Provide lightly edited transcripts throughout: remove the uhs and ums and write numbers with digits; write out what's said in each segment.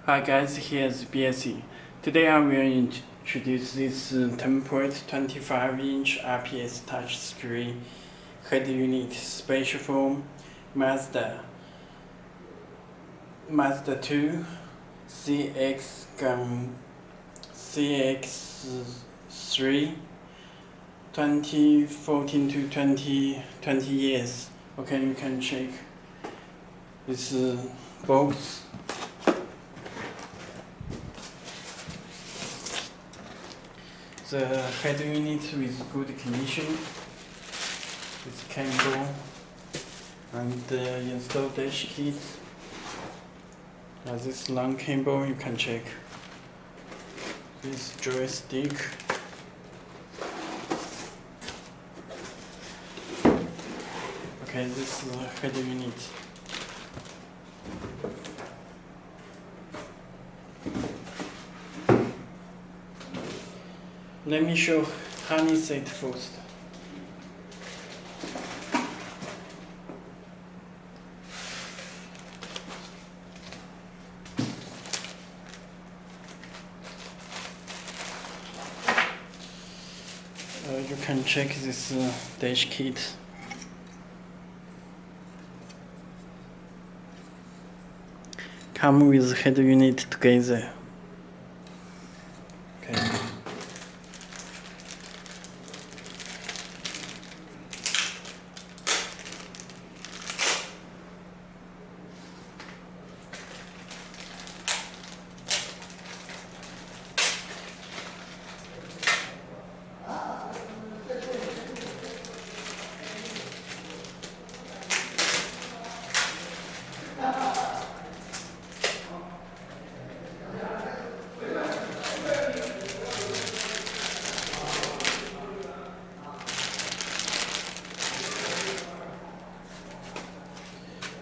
Hi guys, here's Belsee. Today I will introduce this 10.25-inch IPS touchscreen head unit special for Mazda 2 CX-3 2014 to 2020 years. Okay, you can check this box. The head unit with good condition, with cable and install dash kit. This long cable you can check. This joystick. Okay, this is the head unit. Let me show harness it first. You can check this dash kit. Come with head unit together. Okay.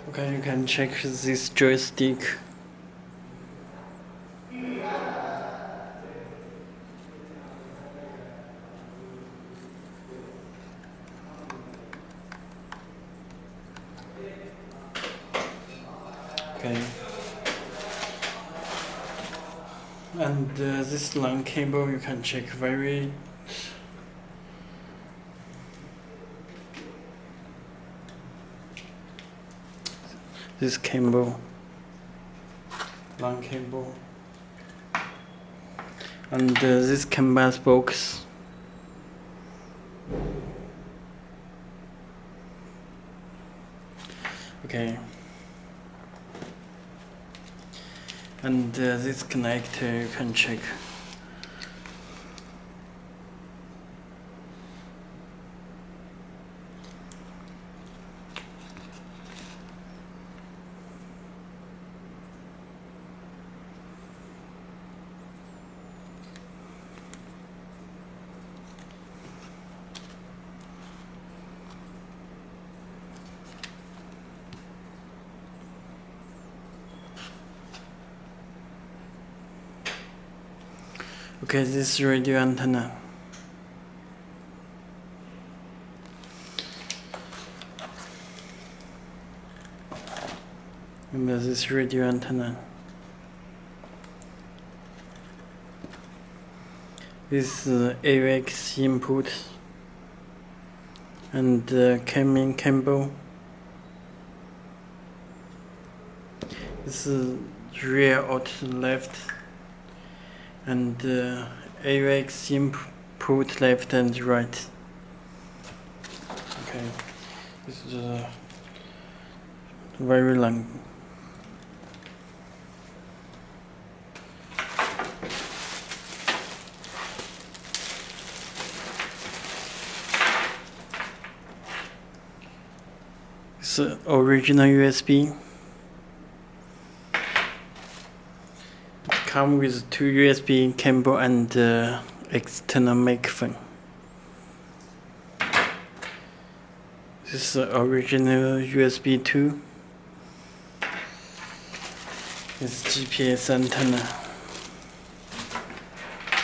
Okay, you can check this joystick. Okay. And this long cable you can check this cable, long cable, and this canvas box. Okay. And this connector you can check. Okay, this radio antenna. Remember this radio antenna. This AUX input and main cable. This is rear out left and AUX input left and right. Okay, this is very long. It's original USB. Come with two USB cable and external microphone. This is original USB 2. This GPS antenna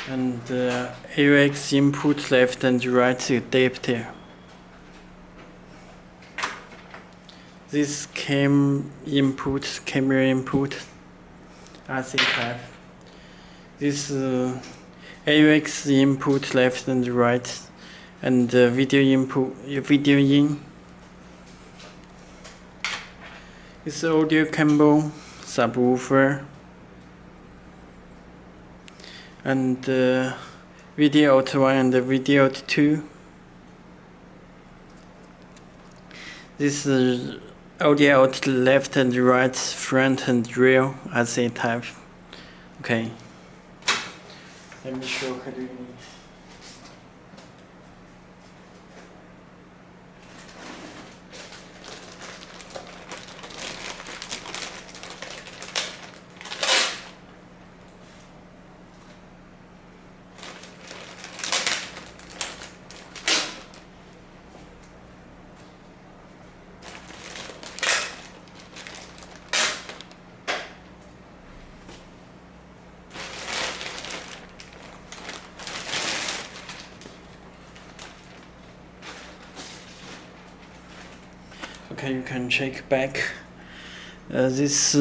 and AUX input left and right adapter. This camera input RC type. This AUX input left and right, and video input, video in. This audio cable, subwoofer, and video out 1 and video out 2. This is audio out left and right, front and rear RC type. Okay. Let me show how do you need. Okay, you can check back. This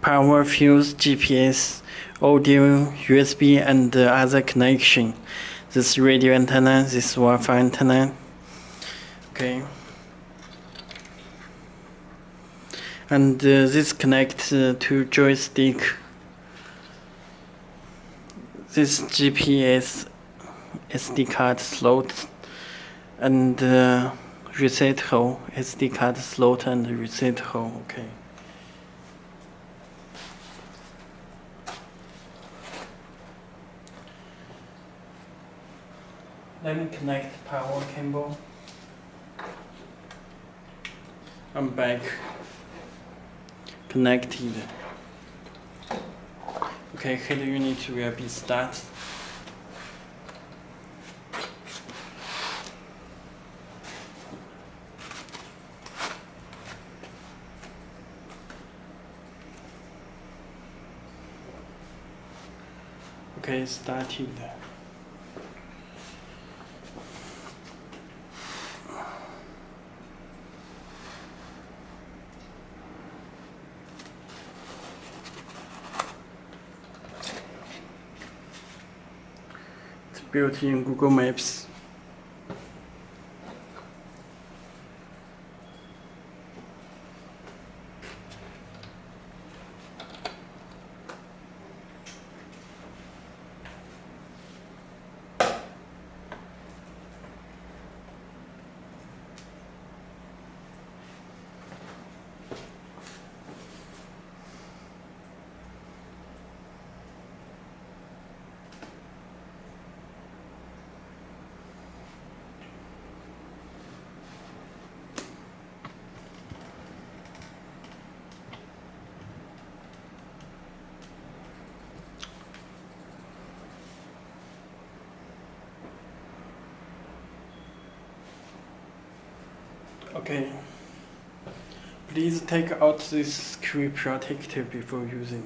power, fuse, GPS, audio, USB, and other connection. This radio antenna, this Wi-Fi antenna. Okay. And this connect to joystick. This GPS SD card slot and reset hole, SD card slot and reset hole. Okay. Let me connect power cable. I'm back. Connected. Okay, head unit will be start. Okay, started. It's built in Google Maps. Okay. Please take out this screw protector before using.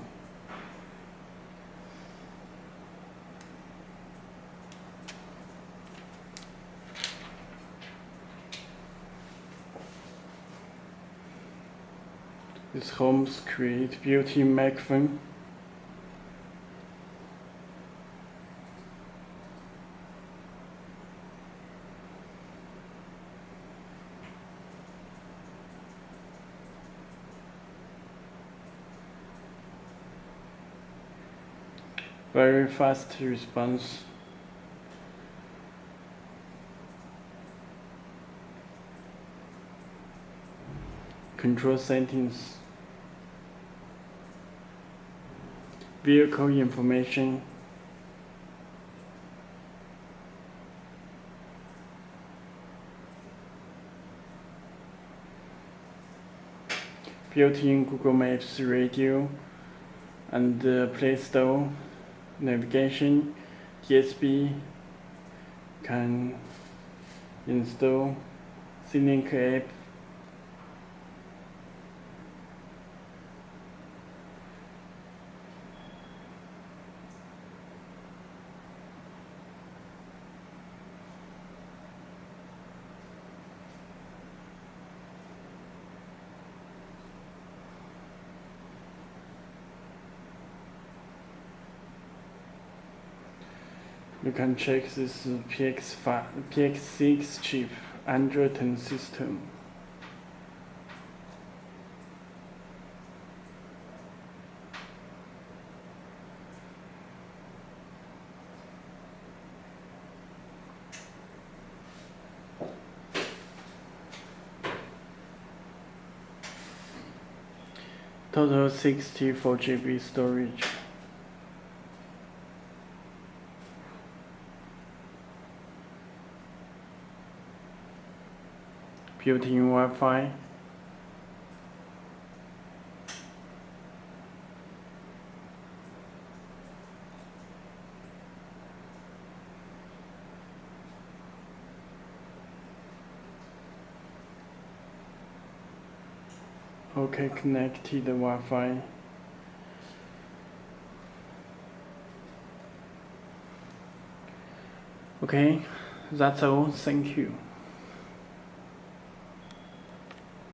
This home screw built-in microphone. Very fast response. Control settings. Vehicle information. Built-in Google Maps radio and Play Store navigation. USB can install C-Link app. You can check this PX6 chip Android 10 system. Total 64 GB storage. Built-in Wi-Fi. Okay, connected Wi-Fi. Okay, that's all. Thank you.